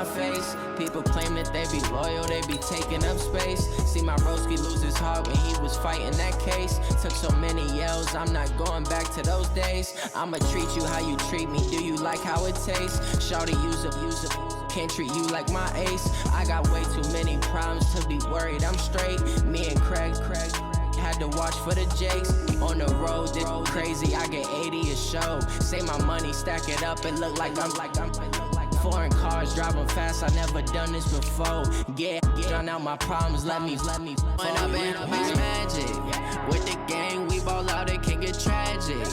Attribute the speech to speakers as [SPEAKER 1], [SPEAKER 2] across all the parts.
[SPEAKER 1] my face. People claim that they be loyal, they be taking up space. See my broski lose his heart when he was fighting that case. Took so many yells, I'm not going back to those days. I'ma treat you how you treat me, do you like how it tastes? Shawty, use up, can't treat you like my ace. I got way too many problems to be worried, I'm straight. Me and Craig had to watch for the Jakes. On the road, this crazy, I get 80 a show. Say my money, stack it up, and look like I'm foreign cars, driving fast, I never done this before. Yeah, drown out my problems, let me When up in a beach magic. With the gang, we ball out, it can get tragic.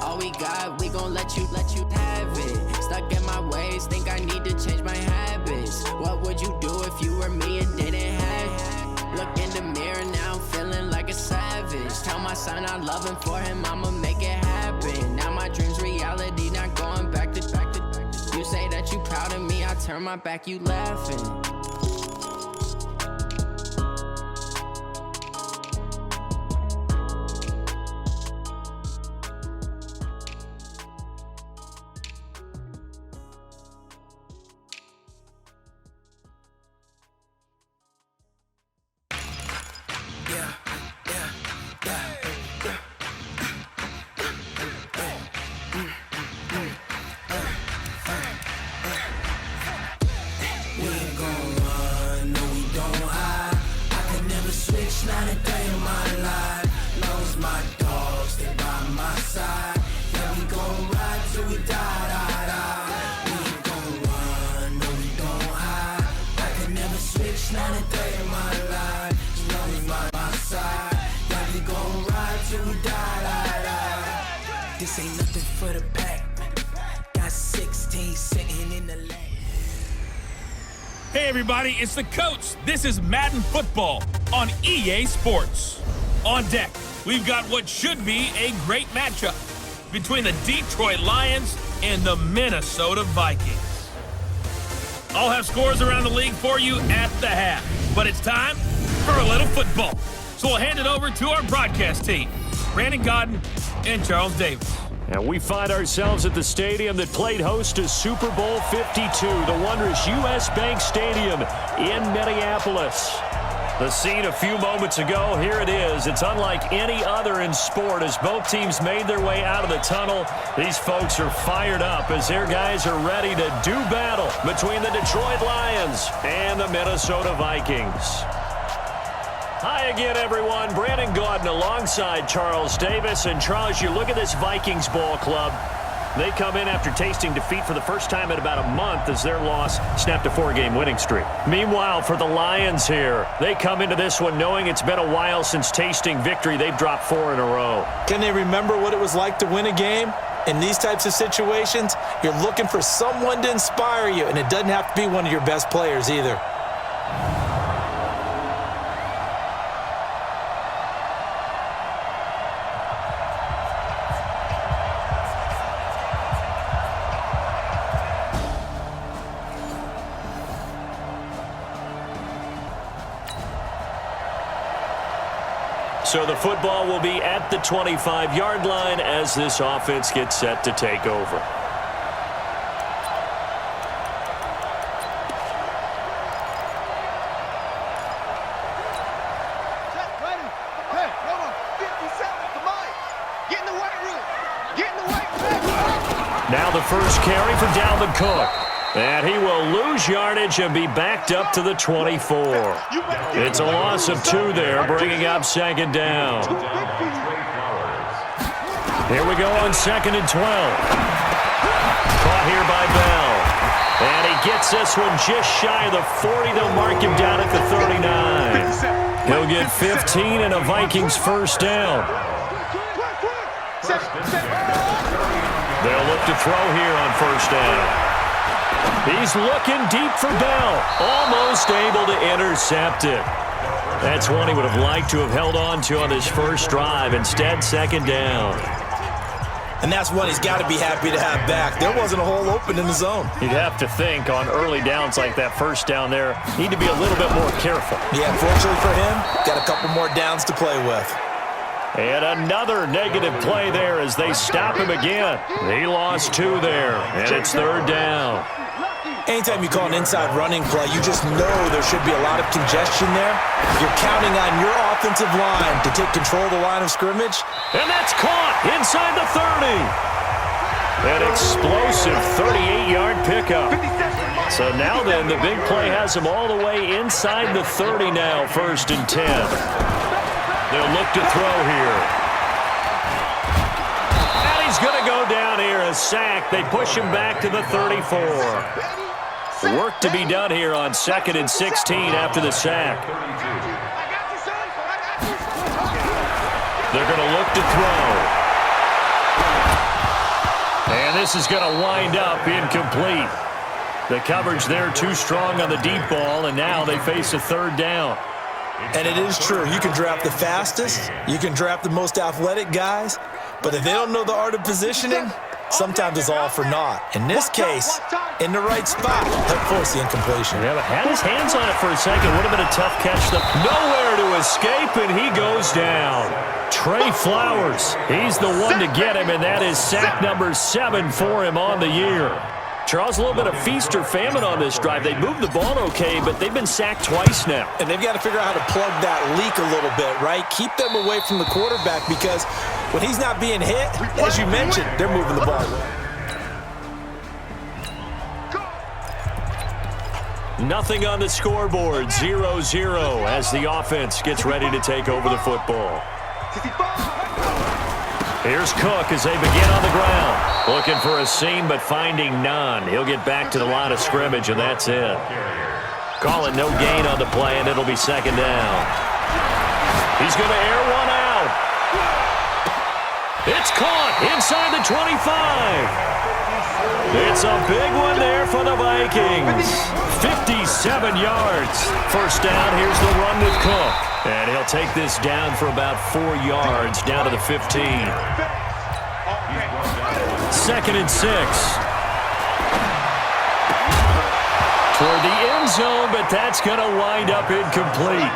[SPEAKER 1] All we got, we gon' let you have it. Stuck in my ways, think I need to change my habits. What would you do if you were me and didn't have it? Look in the mirror now, I'm feeling like a savage. Tell my son I love him, for him I'ma make it happen. Now my dream's reality, not going back to. You say that you proud of me, I turn my back, you laughing.
[SPEAKER 2] This ain't nothing for the pack. Got 16 sitting in the lane.
[SPEAKER 3] Hey everybody, it's the coach. This is Madden Football on EA Sports. On deck, we've got what should be a great matchup between the Detroit Lions and the Minnesota Vikings. I'll have scores around the league for you at the half, but it's time for a little football. So we'll hand it over to our broadcast team, Brandon Godden and Charles Davis.
[SPEAKER 4] And we find ourselves at the stadium that played host to Super Bowl 52, the wondrous U.S. Bank Stadium in Minneapolis. The scene a few moments ago, here it is. It's unlike any other in sport as both teams made their way out of the tunnel. These folks are fired up as their guys are ready to do battle between the Detroit Lions and the Minnesota Vikings. Hi again, everyone. Brandon Gaudin alongside Charles Davis. And Charles, you look at this Vikings ball club. They come in after tasting defeat for the first time in about a month as their loss snapped a 4-game winning streak. Meanwhile, for the Lions here, they come into this one knowing it's been a while since tasting victory. They've dropped 4 in a row.
[SPEAKER 5] Can they remember what it was like to win a game? In these types of situations, you're looking for someone to inspire you, and it doesn't have to be one of your best players either.
[SPEAKER 4] So the football will be at the 25-yard line as this offense gets set to take over. Now the first carry for Dalvin Cook. And he will lose yardage and be backed up to the 24. It's a loss of 2 there, bringing up second down. Here we go on 2nd and 12. Caught here by Bell. And he gets this one just shy of the 40. They'll mark him down at the 39. He'll get 15 and a Vikings first down. They'll look to throw here on first down. He's looking deep for Bell. Almost able to intercept it. That's one he would have liked to have held on to on his first drive. Instead, second down.
[SPEAKER 5] And that's one he's got to be happy to have back. There wasn't a hole open in the zone.
[SPEAKER 4] You'd have to think on early downs like that first down there, need to be a little bit more careful.
[SPEAKER 5] Yeah, fortunately for him, got a couple more downs to play with.
[SPEAKER 4] And another negative play there as they stop him again. He lost 2 there, and it's third down.
[SPEAKER 5] Anytime you call an inside running play, you just know there should be a lot of congestion there. You're counting on your offensive line to take control of the line of scrimmage.
[SPEAKER 4] And that's caught inside the 30. An explosive 38-yard pickup. So now then, the big play has him all the way inside the 30 now, 1st and 10. They'll look to throw here. And he's going to go down here, a sack. They push him back to the 34. Work to be done here on 2nd and 16 after the sack. They're going to look to throw. And this is going to wind up incomplete. The coverage there too strong on the deep ball, and now they face a 3rd down.
[SPEAKER 5] And it is true. You can draft the fastest. You can draft the most athletic guys. But if they don't know the art of positioning, sometimes it's all for naught. In this case, in the right spot, that forced the incompletion.
[SPEAKER 4] Yeah, but had his hands on it for a second. Would have been a tough catch. Nowhere to escape, and he goes down. Trey Flowers, he's the one to get him, and that is sack number 7 for him on the year. Charles, a little bit of feast or famine on this drive. They moved the ball okay, but they've been sacked twice now.
[SPEAKER 5] And they've got to figure out how to plug that leak a little bit, right? Keep them away from the quarterback because when he's not being hit, as you mentioned, they're moving the ball.
[SPEAKER 4] Nothing on the scoreboard, 0-0 as the offense gets ready to take over the football. Here's Cook as they begin on the ground. Looking for a seam, but finding none. He'll get back to the line of scrimmage, and that's it. Call it no gain on the play, and it'll be 2nd down. He's going to air one out. It's caught inside the 25. It's a big one there for the Vikings. 57 yards. 1st down, here's the run with Cook. And he'll take this down for about 4 yards, down to the 15. 2nd and 6. Toward the end zone, but that's going to wind up incomplete.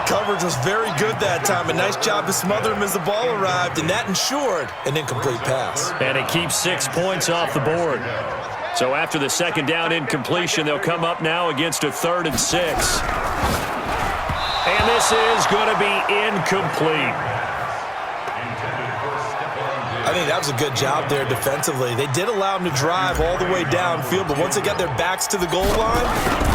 [SPEAKER 5] Coverage was very good that time. A nice job to smother him as the ball arrived, and that ensured an incomplete pass.
[SPEAKER 4] And it keeps 6 points off the board. So after the 2nd down incompletion, they'll come up now against a 3rd and 6. And this is going to be incomplete.
[SPEAKER 5] I think that was a good job there defensively. They did allow him to drive all the way downfield, but once they got their backs to the goal line,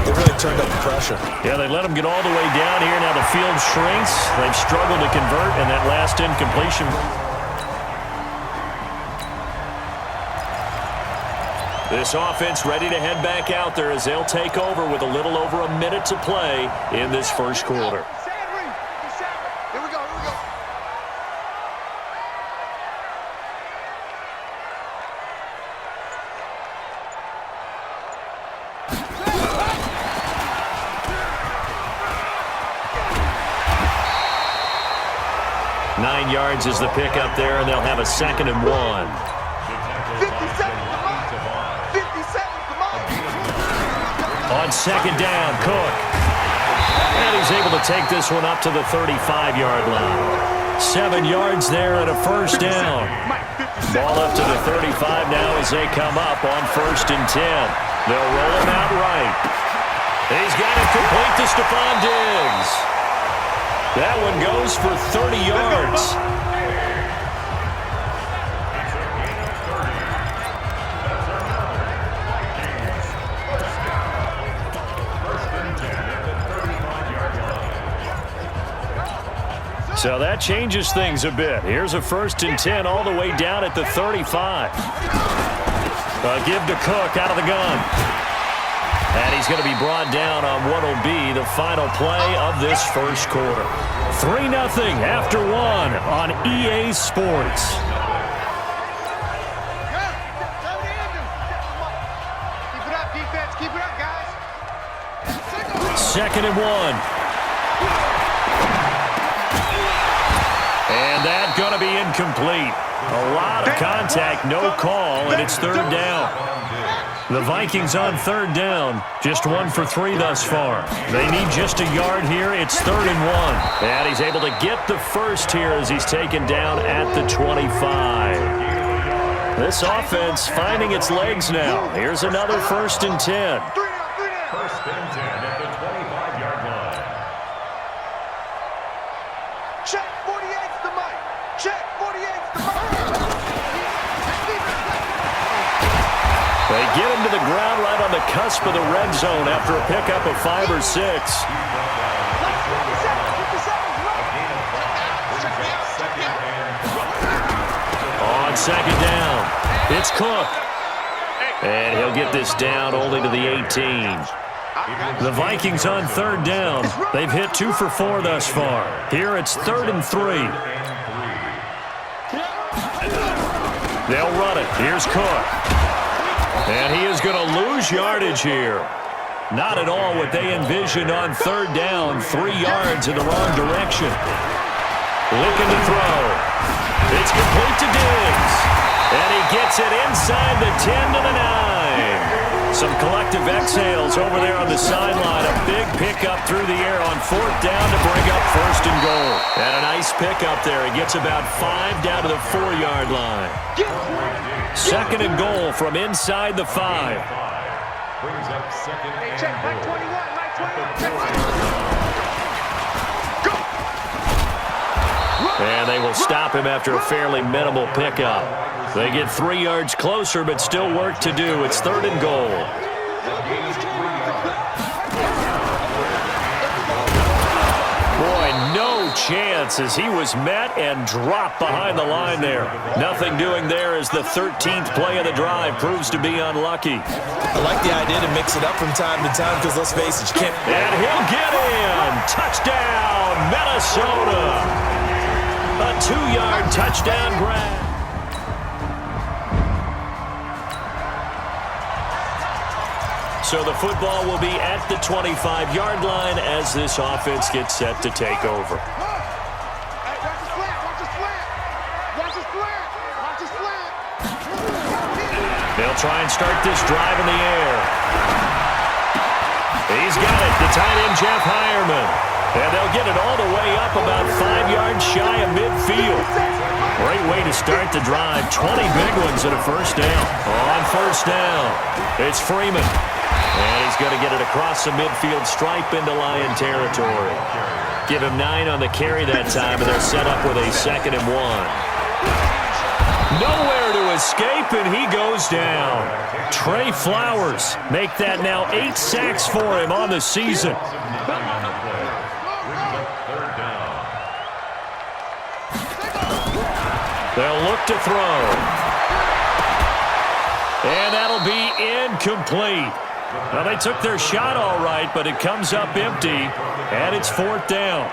[SPEAKER 5] they really turned up the pressure.
[SPEAKER 4] Yeah, they let him get all the way down here. Now the field shrinks. They've struggled to convert, and that last incompletion. This offense ready to head back out there as they'll take over with a little over a minute to play in this 1st quarter.
[SPEAKER 6] Here we go.
[SPEAKER 4] 9 yards is the pickup there, and they'll have a 2nd and 1.
[SPEAKER 6] 50 seconds, come on.
[SPEAKER 4] On 2nd down, Cook. And he's able to take this one up to the 35-yard line. 7 yards there and a 1st down. Ball up to the 35 now as they come up on 1st and 10. They'll roll him out right. He's got it complete to Stephon Diggs. That one goes for 30 yards. So that changes things a bit. Here's a 1st and 10 all the way down at the 35. A give to Cook out of the gun. And he's going to be brought down on what will be the final play of this 1st quarter. 3-0 after 1 on EA Sports.
[SPEAKER 6] Keep it up, defense. Keep it up, guys.
[SPEAKER 4] 2nd and 1. And that's going to be incomplete. A lot of contact, no call, and it's 3rd down. The Vikings on 3rd down, just 1 for 3 thus far. They need just a yard here. It's 3rd and 1. And he's able to get the first here as he's taken down at the 25. This offense finding its legs now. Here's another 1st and 10.
[SPEAKER 7] 1st and 10 at the 25-yard line.
[SPEAKER 6] Check 48's the mic. Check 48's the mic.
[SPEAKER 4] They get him to the ground right on the cusp of the red zone after a pickup of 5 or 6. On 2nd down, it's Cook. And he'll get this down only to the 18. The Vikings on 3rd down. They've hit 2 for 4 thus far. Here it's 3rd and 3. They'll run it. Here's Cook. And he is going to lose yardage here. Not at all what they envisioned on 3rd down. 3 yards in the wrong direction. Looking to throw. It's complete to Diggs. And he gets it inside the 10 to the 9. Some collective exhales over there on the sideline. A big pickup through the air on 4th down to bring up 1st and goal. And a nice pickup there. He gets about 5 down to the 4-yard line. 2nd and goal from inside the 5.
[SPEAKER 7] Brings up 2nd and
[SPEAKER 6] Check Mike 21. Mike 21. Check Go.
[SPEAKER 4] And they will stop him after a fairly minimal pickup. They get 3 yards closer, but still work to do. It's 3rd and goal. Boy, no chance as he was met and dropped behind the line there. Nothing doing there as the 13th play of the drive proves to be unlucky.
[SPEAKER 5] I like the idea to mix it up from time to time because, let's face it, you can't...
[SPEAKER 4] And he'll get in. Touchdown, Minnesota. A 2-yard touchdown grab. So the football will be at the 25-yard line as this offense gets set to take over.
[SPEAKER 6] Hey, watch the slant. Watch the slant. Watch the slant. Watch the slant.
[SPEAKER 4] They'll try and start this drive in the air. He's got it. The tight end, Jeff Hireman. And they'll get it all the way up about 5 yards shy of midfield. Great way to start the drive. 20 big ones at a 1st down. On 1st down, it's Freeman. And he's going to get it across the midfield stripe into Lion territory. Give him 9 on the carry that time, and they're set up with a 2nd and 1. Nowhere to escape, and he goes down. Trey Flowers make that now 8 sacks for him on the season. They'll look to throw. And that'll be incomplete. Well, they took their shot all right, but it comes up empty, and it's 4th down.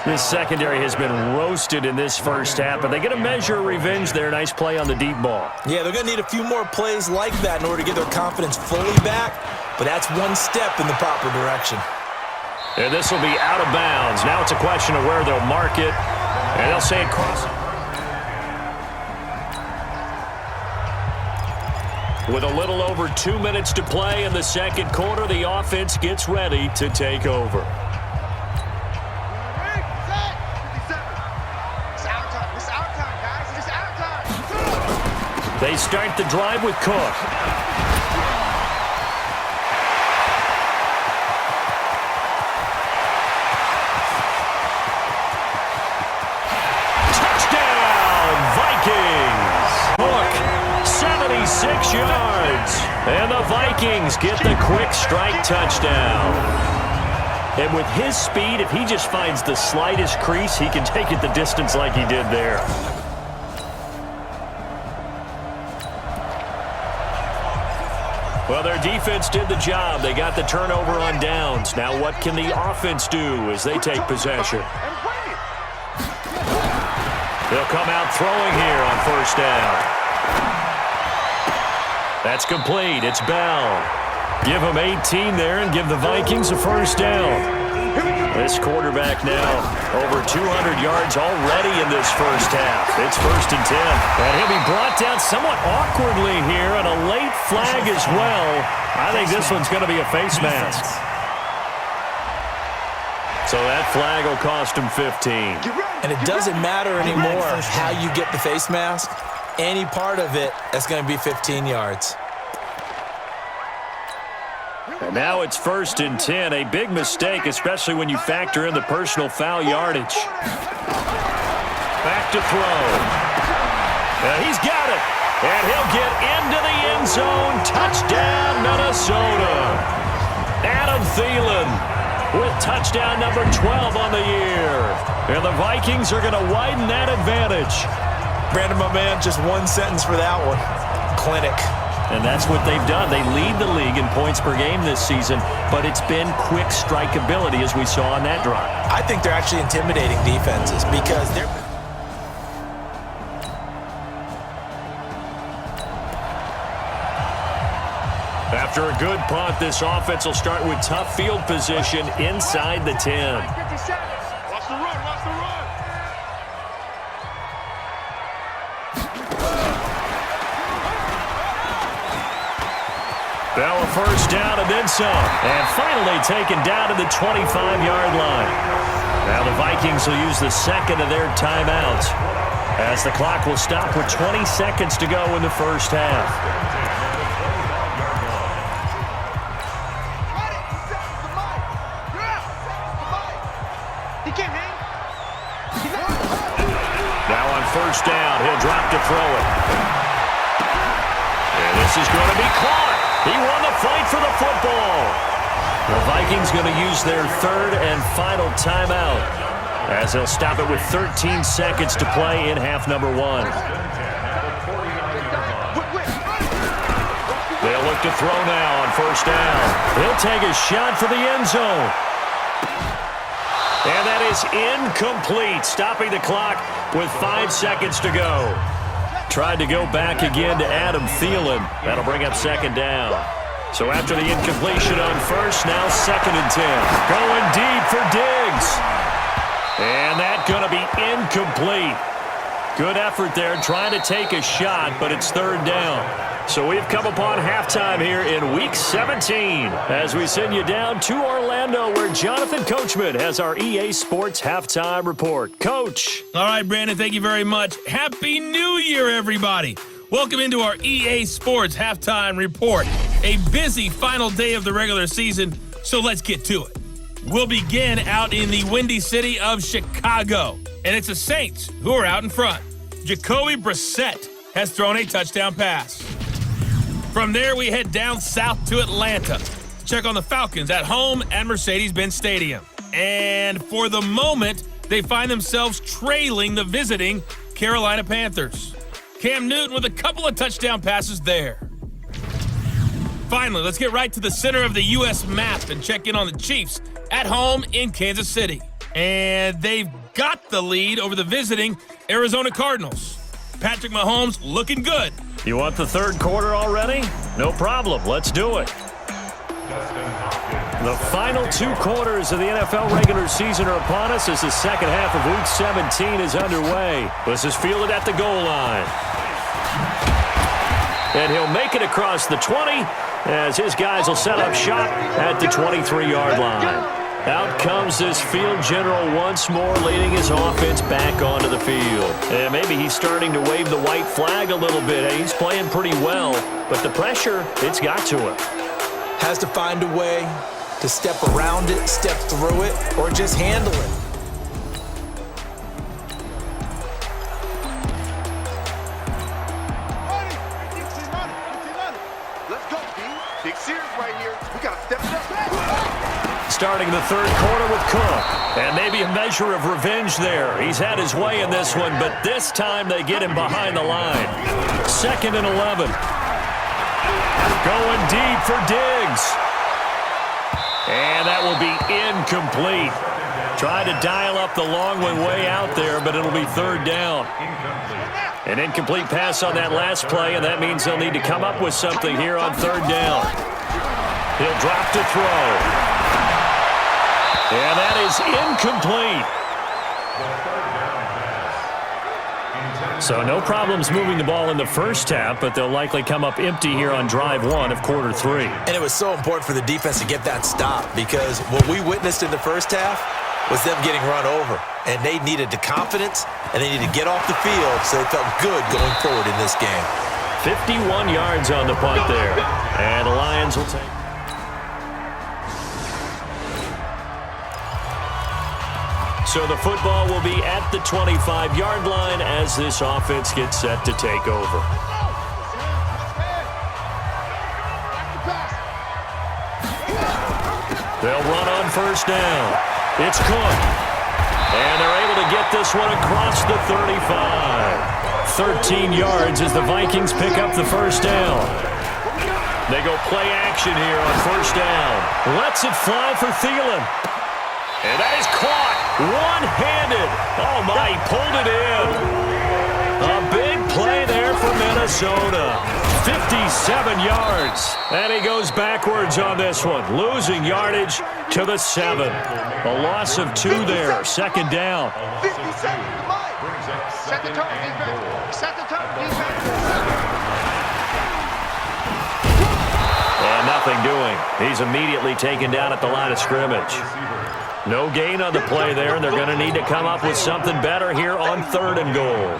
[SPEAKER 4] This secondary has been roasted in this first half, but they get a measure of revenge there. Nice play on the deep ball.
[SPEAKER 5] Yeah, they're going to need a few more plays like that in order to get their confidence fully back, but that's one step in the proper direction.
[SPEAKER 4] And this will be out of bounds. Now it's a question of where they'll mark it, and they'll say it cross. With a little over 2 minutes to play in the 2nd quarter, the offense gets ready to take over. They start the drive with Cook. Touchdown, Vikings! Cook, 76 yards. And the Vikings get the quick strike touchdown. And with his speed, if he just finds the slightest crease, he can take it the distance like he did there. Well, their defense did the job. They got the turnover on downs. Now what can the offense do as they take possession? They'll come out throwing here on 1st down. That's complete. It's Bell. Give them 18 there and give the Vikings a 1st down. This quarterback now over 200 yards already in this first half. It's 1st and 10. And he'll be brought down somewhat awkwardly here, and a late flag as well. I think this one's going to be a face mask. So that flag will cost him 15.
[SPEAKER 5] And it doesn't matter anymore how you get the face mask. any part of it that's going to be 15 yards.
[SPEAKER 4] And now it's 1st and 10. A big mistake, especially when you factor in the personal foul yardage. Back to throw. He's got it. And he'll get into the end zone. Touchdown, Minnesota. Adam Thielen with touchdown number 12 on the year. And the Vikings are going to widen that advantage.
[SPEAKER 5] Brandon, my man, just one sentence for that one. Clinic.
[SPEAKER 4] And that's what they've done. They lead the league in points per game this season, but it's been quick strikeability as we saw on that drive.
[SPEAKER 5] I think they're actually intimidating defenses because they're...
[SPEAKER 4] After a good punt, this offense will start with tough field position inside the 10.
[SPEAKER 6] Watch the run, watch the run.
[SPEAKER 4] Now a first down and then some. And finally taken down to the 25-yard line. Now the Vikings will use the second of their timeouts as the clock will stop with 20 seconds to go in the first half. Now on first down, he'll drop to throw it. And this is going to be caught. He won the fight for the football. The Vikings going to use their third and final timeout as they'll stop it with 13 seconds to play in half number 1. They'll look to throw now on first down. He'll take a shot for the end zone. And that is incomplete, stopping the clock with 5 seconds to go. Tried to go back again to Adam Thielen. That'll bring up second down. So after the incompletion on first, now 2nd and 10. Going deep for Diggs. And that's going to be incomplete. Good effort there, trying to take a shot, but it's 3rd down. So we've come upon halftime here in Week 17 as we send you down to Orlando where Jonathan Coachman has our EA Sports Halftime Report. Coach.
[SPEAKER 3] All right, Brandon, thank you very much. Happy New Year, everybody. Welcome into our EA Sports Halftime Report. A busy final day of the regular season, so let's get to it. We'll begin out in the windy city of Chicago, and it's the Saints who are out in front. Jacoby Brissett has thrown a touchdown pass. From there, we head down south to Atlanta. Check on the Falcons at home at Mercedes-Benz Stadium. And for the moment, they find themselves trailing the visiting Carolina Panthers. Cam Newton with a couple of touchdown passes there. Finally, let's get right to the center of the U.S. map and check in on the Chiefs at home in Kansas City. And they've got the lead over the visiting Arizona Cardinals. Patrick Mahomes looking good.
[SPEAKER 4] You want the third quarter already? No problem. Let's do it. The final 2 quarters of the NFL regular season are upon us as the second half of Week 17 is underway. This is fielded at the goal line. And he'll make it across the 20 as his guys will set up shop at the 23-yard line. Out comes this field general once more, leading his offense back onto the field. And maybe he's starting to wave the white flag a little bit. He's playing pretty well, but the pressure, it's got to him.
[SPEAKER 5] Has to find a way to step around it, step through it, or just handle it.
[SPEAKER 6] Let's go, B. Big series right here. We got to step it up.
[SPEAKER 4] Starting the third quarter with Cook. And maybe a measure of revenge there. He's had his way in this one, but this time they get him behind the line. 2nd and 11. Going deep for Diggs. And that will be incomplete. Try to dial up the long one way out there, but it'll be 3rd down. An incomplete pass on that last play, and that means they'll need to come up with something here on 3rd down. He'll drop to throw. And that is incomplete. So no problems moving the ball in the first half, but they'll likely come up empty here on drive 1 of quarter 3.
[SPEAKER 5] And it was so important for the defense to get that stop because what we witnessed in the first half, was them getting run over. And they needed the confidence, and they needed to get off the field so they felt good going forward in this game.
[SPEAKER 4] 51 yards on the punt there. And the Lions will take. So the football will be at the 25-yard line as this offense gets set to take over. They'll run on first down. It's Cook. And they're able to get this one across the 35. 13 yards as the Vikings pick up the first down. They go play action here on first down. Lets it fly for Thielen. And that is caught one-handed. Oh, my, he pulled it in. A big play there for Minnesota. 57 yards. And he goes backwards on this one, losing yardage to the 7. A loss of 2 there. Second down.
[SPEAKER 6] 50 seconds to Mike. Set the tone, defense. Set the tone, defense.
[SPEAKER 4] And nothing doing. He's immediately taken down at the line of scrimmage. No gain on the play there, and they're going to need to come up with something better here on 3rd and goal.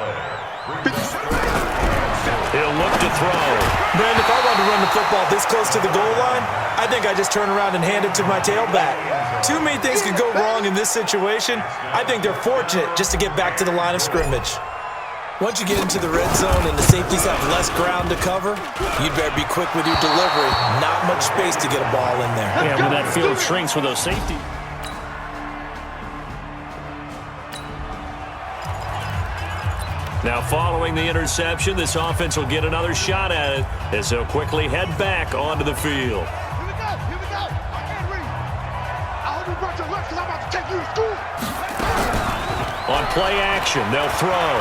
[SPEAKER 4] He'll look to throw.
[SPEAKER 5] Brandon, if I wanted to run the football this close to the goal line, I think I just turn around and hand it to my tailback. Too many things could go wrong in this situation. I think they're fortunate just to get back to the line of scrimmage. Once you get into the red zone and the safeties have less ground to cover, you'd better be quick with your delivery. Not much space to get a ball in there.
[SPEAKER 4] Yeah, when that field shrinks with those safeties. Now, following the interception, this offense will get another shot at it as they'll quickly head back onto the field.
[SPEAKER 6] Here we go, here we go. I can't read. I hope you brought your lunch because I'm about to take you to school.
[SPEAKER 4] On play action, they'll throw.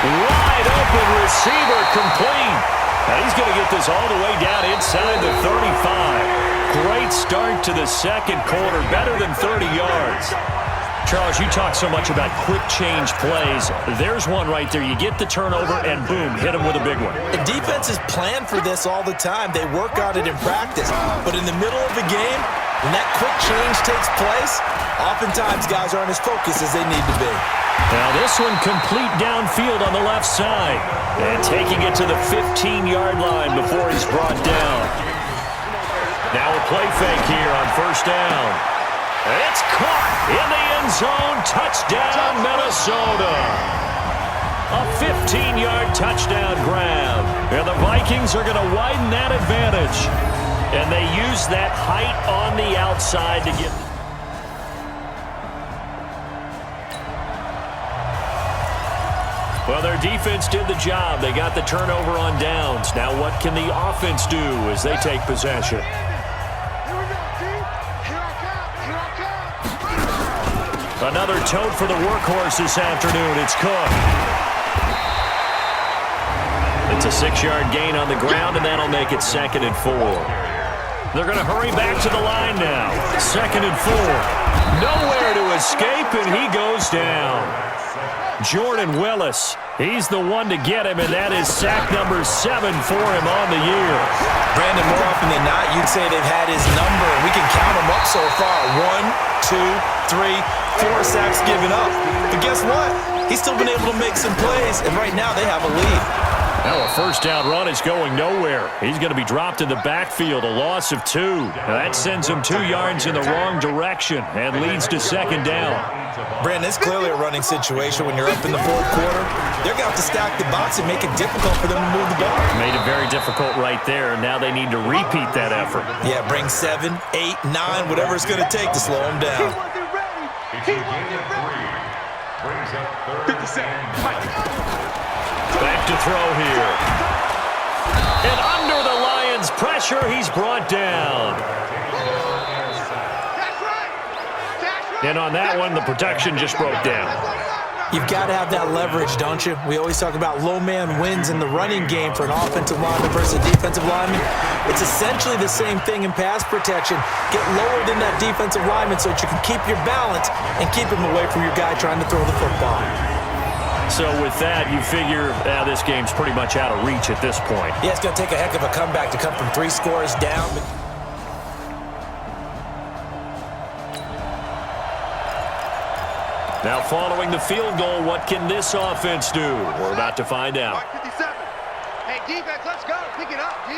[SPEAKER 4] Wide open receiver complete. Now he's going to get this all the way down inside the 35. Great start to the second quarter, better than 30 yards. Charles, you talk so much about quick change plays. There's one right there. You get the turnover, and boom, hit him with a big one.
[SPEAKER 5] And defenses plan for this all the time. They work on it in practice. But in the middle of the game, when that quick change takes place, oftentimes guys aren't as focused as they need to be.
[SPEAKER 4] Now this one complete downfield on the left side. And taking it to the 15-yard line before he's brought down. Now a play fake here on first down. It's caught in the end zone. Touchdown, Minnesota. A 15-yard touchdown grab. And the Vikings are going to widen that advantage. And they use that height on the outside to get... Well, their defense did the job. They got the turnover on downs. Now what can the offense do as they take possession? Another tote for the workhorse this afternoon. It's Cook. It's a 6-yard gain on the ground, and that'll make it 2nd and 4. They're going to hurry back to the line now. 2nd and 4. Nowhere to escape, and he goes down. Jordan Willis, he's the one to get him, and that is sack number 7 for him on the year.
[SPEAKER 5] Brandon, more often than not, you'd say they've had his number, and we can count them up so far. 1, 2, 3, 4 sacks given up. But guess what? He's still been able to make some plays, and right now they have a lead.
[SPEAKER 4] Now a first down run is going nowhere. He's going to be dropped in the backfield, a loss of 2. Now that sends him 2 yards in the wrong direction and leads to 2nd down.
[SPEAKER 5] Brandon, it's clearly a running situation when you're up in the 4th quarter. They're going to have to stack the box and make it difficult for them to move the ball.
[SPEAKER 4] Made it very difficult right there. Now they need to repeat that effort.
[SPEAKER 5] Yeah, bring 7, 8, 9, whatever it's going to take to slow them down.
[SPEAKER 4] Back to throw here. And under the Lions' pressure, he's brought down. And on that one, the protection just broke down.
[SPEAKER 5] You've got to have that leverage, don't you? We always talk about low man wins in the running game for an offensive lineman versus a defensive lineman. It's essentially the same thing in pass protection. Get lower than that defensive lineman so that you can keep your balance and keep him away from your guy trying to throw the football.
[SPEAKER 4] So with that, you figure this game's pretty much out of reach at this point.
[SPEAKER 5] Yeah, it's going to take a heck of a comeback to come from 3 scores down.
[SPEAKER 4] Now following the field goal, what can this offense do? We're about to find out.
[SPEAKER 6] 57. Hey, defense, let's go. Pick it up, D.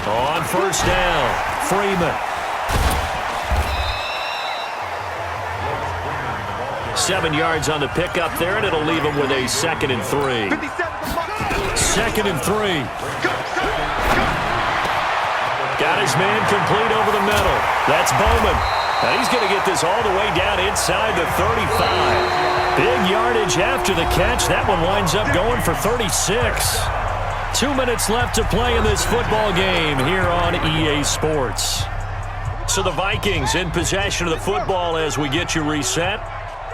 [SPEAKER 4] On first down, Freeman. 7 yards on the pickup there, and it'll leave him with a 2nd and 3. 2nd and 3. Got his man complete over the middle. That's Bowman. And he's going to get this all the way down inside the 35. Big yardage after the catch. That one winds up going for 36. 2 minutes left to play in this football game here on EA Sports. So the Vikings in possession of the football as we get you reset.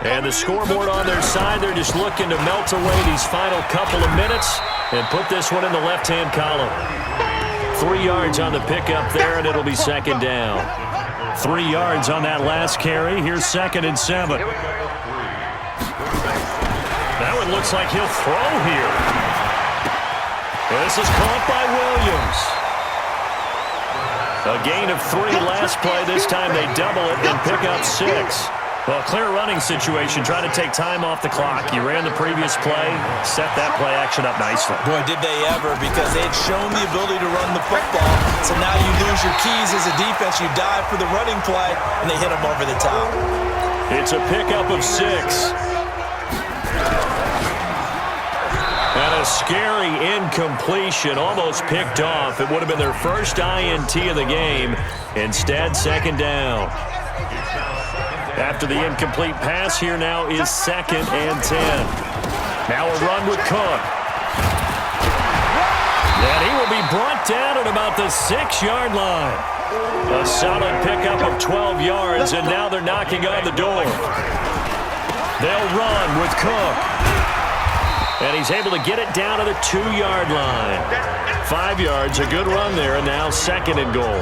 [SPEAKER 4] And the scoreboard on their side, they're just looking to melt away these final couple of minutes and put this one in the left-hand column. 3 yards on the pickup there, and it'll be 2nd down. 3 yards on that last carry. Here's 2nd and 7. Now it looks like he'll throw here. This is caught by Williams. A gain of 3 last play. This time they double it and pick up 6. Well, clear running situation, trying to take time off the clock. You ran the previous play, set that play action up nicely.
[SPEAKER 5] Boy, did they ever, because they'd shown the ability to run the football. So now you lose your keys as a defense. You dive for the running play, and they hit them over the top.
[SPEAKER 4] It's a pickup of 6. And a scary incompletion, almost picked off. It would have been their first INT of the game. Instead, 2nd down. After the incomplete pass, here now is 2nd and 10. Now a run with Cook. And he will be brought down at about the 6-yard line. A solid pickup of 12 yards, and now they're knocking on the door. They'll run with Cook. And he's able to get it down to the 2-yard line. 5 yards, a good run there, and now 2nd and goal.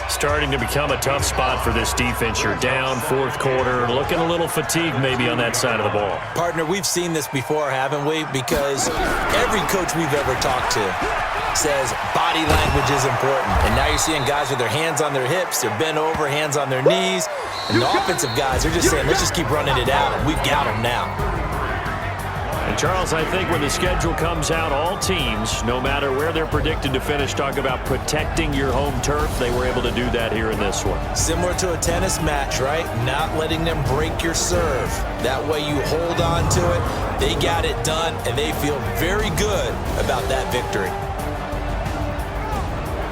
[SPEAKER 4] Starting to become a tough spot for this defense. You're down 4th quarter, looking a little fatigued maybe on that side of the ball.
[SPEAKER 5] Partner, we've seen this before, haven't we? Because every coach we've ever talked to says body language is important. And now you're seeing guys with their hands on their hips, they're bent over, hands on their knees. And the offensive guys are just saying, let's just keep running it out, and we've got them now.
[SPEAKER 4] And Charles, I think when the schedule comes out, all teams, no matter where they're predicted to finish, talk about protecting your home turf. They were able to do that here in this one.
[SPEAKER 5] Similar to a tennis match, right? Not letting them break your serve. That way you hold on to it. They got it done, and they feel very good about that victory.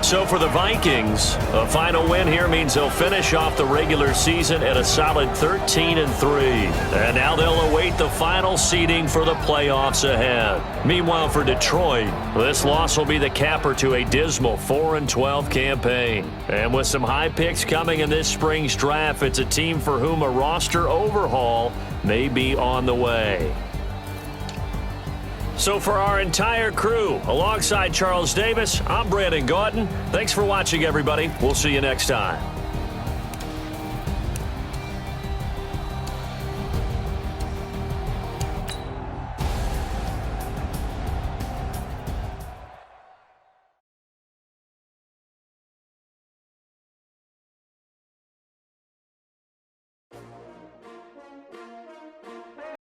[SPEAKER 4] So for the Vikings, a final win here means they'll finish off the regular season at a solid 13-3. And now they'll await the final seeding for the playoffs ahead. Meanwhile, for Detroit, this loss will be the capper to a dismal 4-12 campaign. And with some high picks coming in this spring's draft, it's a team for whom a roster overhaul may be on the way. So for our entire crew, alongside Charles Davis, I'm Brandon Gautin. Thanks for watching, everybody. We'll see you next time.